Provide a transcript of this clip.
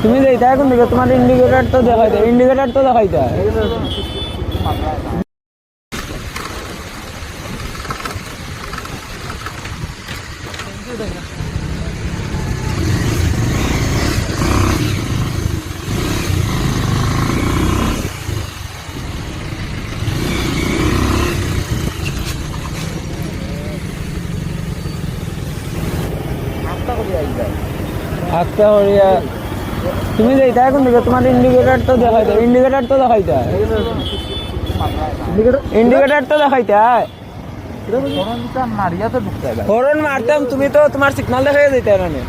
তুমি যেটা এখন দেখো তোমার ইন্ডিকেটর তো দেখাইতে ইন্ডিকেটর তো দেখাইতে আটটা হরিয়া তুমি যেটা এখন দেখো তোমার ইন্ডিকেটর তো দেখাইতে ইন্ডিকেটর তো দেখাইতে ইন্ডিকেটর তো দেখাইতে হরন মারতাম তুমি তো তোমার সিগন্যাল দেখাই যেতে না